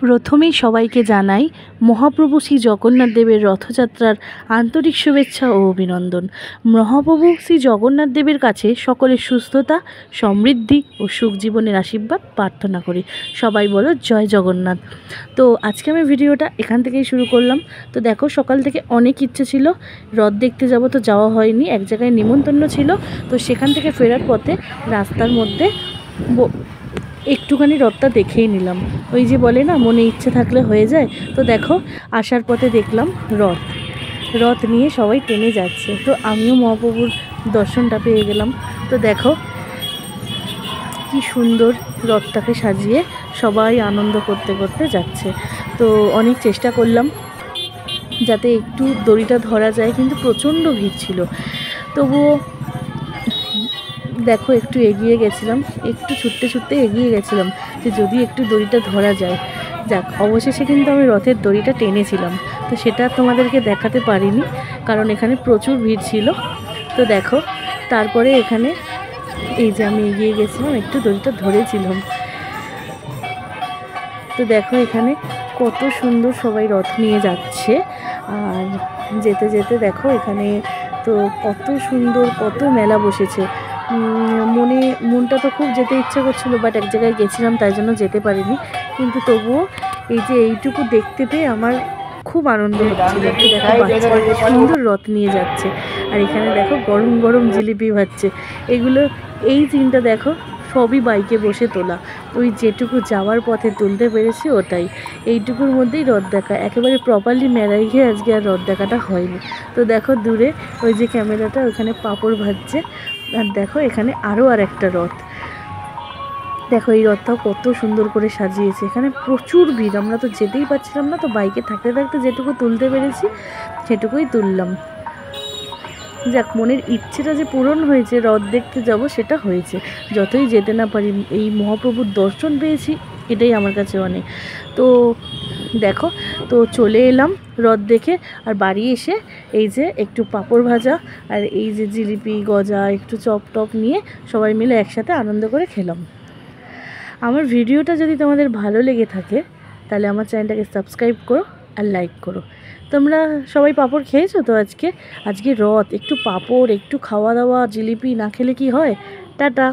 প্রথমেই সবাইকে জানাই মহাপ্রভু শ্রী জগন্নাথ দেবের রথযাত্রার আন্তরিক শুভেচ্ছা ও অভিনন্দন। মহাপ্রভু শ্রী জগন্নাথ দেবের কাছে সকলের সুস্থতা, সমৃদ্ধি ও সুখ জীবনের আশীর্বাদ প্রার্থনা করি। সবাই বলো জয় জগন্নাথ। তো আজকে আমি ভিডিওটা এখান থেকেই শুরু করলাম। তো দেখো, সকাল থেকে অনেক ইচ্ছে ছিল রথ দেখতে যাব, তো যাওয়া হয়নি। এক জায়গায় নিমন্ত্রণ ছিল, তো সেখান থেকে ফেরার পথে রাস্তার মধ্যে একটুখানি রথটা দেখেই নিলাম। ওই যে বলে না, মনে ইচ্ছে থাকলে হয়ে যায়। তো দেখো, আসার পথে দেখলাম রথ নিয়ে সবাই টেনে যাচ্ছে। তো আমিও মহাপ্রভুর দর্শনটা পেয়ে গেলাম। তো দেখো কি সুন্দর রথটাকে সাজিয়ে সবাই আনন্দ করতে করতে যাচ্ছে। তো অনেক চেষ্টা করলাম যাতে একটু দড়িটা ধরা যায়, কিন্তু প্রচণ্ড ভিড় ছিল। তবুও দেখো একটু এগিয়ে গেছিলাম, একটু ছুটতে এগিয়ে গেছিলাম যে যদি একটু দড়িটা ধরা যায়। যাক, অবশেষে কিন্তু আমি রথের দড়িটা টেনেছিলাম। তো সেটা তোমাদেরকে দেখাতে পারিনি, কারণ এখানে প্রচুর ভিড় ছিল। তো দেখো, তারপরে এখানে এই যে আমি এগিয়ে গেছিলাম, একটু দড়িটা ধরেছিলাম। তো দেখো এখানে কত সুন্দর সবাই রথ নিয়ে যাচ্ছে। আর যেতে যেতে দেখো এখানে তো কত সুন্দর, কত মেলা বসেছে। মনটা তো খুব যেতে ইচ্ছা করছিলো, বাট এক জায়গায় গেছিলাম তাই জন্য যেতে পারিনি। কিন্তু তবুও এই যে এইটুকু দেখতে পেয়ে আমার খুব আনন্দ হচ্ছিল। দেখো বাচ্চারা সুন্দর রথ নিয়ে যাচ্ছে, আর এখানে দেখো গরম গরম জিলিপি ভাজছে। এই সিনটা দেখো, সবই বাইকে বসে তোলা। ওই যেটুকু যাওয়ার পথে তুলতে পেরেছি ওটাই। এইটুকুর মধ্যেই রথ দেখা, একেবারে প্রপারলি মেলায় গিয়ে আজকে আর রথ দেখাটা হয়নি। তো দেখো দূরে ওই যে ক্যামেরাটা, ওখানে পাঁপড় ভাজছে। আর দেখো এখানে আরও একটা রথ। দেখো এই রথটাও কত সুন্দর করে সাজিয়েছে। এখানে প্রচুর ভিড়, আমরা তো যেতেই পারছিলাম না। তো বাইকে থাকতে থাকতে যেটুকু তুলতে পেরেছি সেটুকুই তুললাম। যাক, মনের ইচ্ছেটা যে পূরণ হয়েছে, রথ দেখতে যাব, সেটা হয়েছে। যতই যেতে না পারি, এই মহাপ্রভুর দর্শন পেয়েছি, এটাই আমার কাছে অনেক। তো দেখো, তো চলে এলাম রথ দেখে। আর বাড়ি এসে এই যে একটু পাঁপড় ভাজা আর এই যে জিলিপি গজা, একটু চপ টপ নিয়ে সবাই মিলে একসাথে আনন্দ করে খেলাম। আমার ভিডিওটা যদি তোমাদের ভালো লেগে থাকে তাহলে আমার চ্যানেলটাকে সাবস্ক্রাইব করো আর লাইক করো। তোমরা সবাই পাঁপড় খেয়েছো তো? আজকে রথ, একটু পাঁপড়, একটু খাওয়া দাওয়া, জিলিপি না খেলে কি হয়। টাটা।